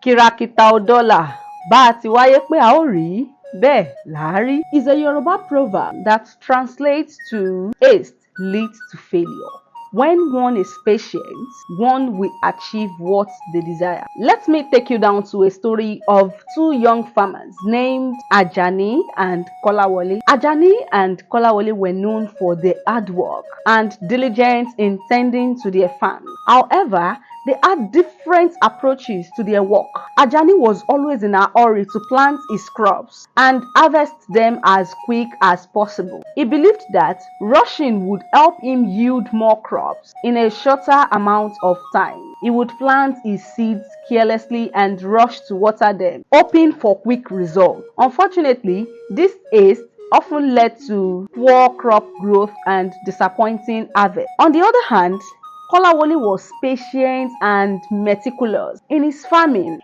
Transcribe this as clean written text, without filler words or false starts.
Kìràkìtà ò dọlà, bá a ti wáyé pé a ó rí bẹ́ẹ̀ là á rí is a Yoruba proverb that translates to haste leads to failure. When one is patient, one will achieve what they desire. Let me take you down to a story of two young farmers named Ajani and Kolawole. Ajani and Kolawole were known for their hard work and diligence in tending to their farm. However, they had different approaches to their work. Ajani was always in a hurry to plant his crops and harvest them as quick as possible. He believed that rushing would help him yield more crops in a shorter amount of time. He would plant his seeds carelessly and rush to water them, hoping for quick results. Unfortunately, this haste often led to poor crop growth and disappointing harvest. On the other hand, Kolawole was patient and meticulous in his farming.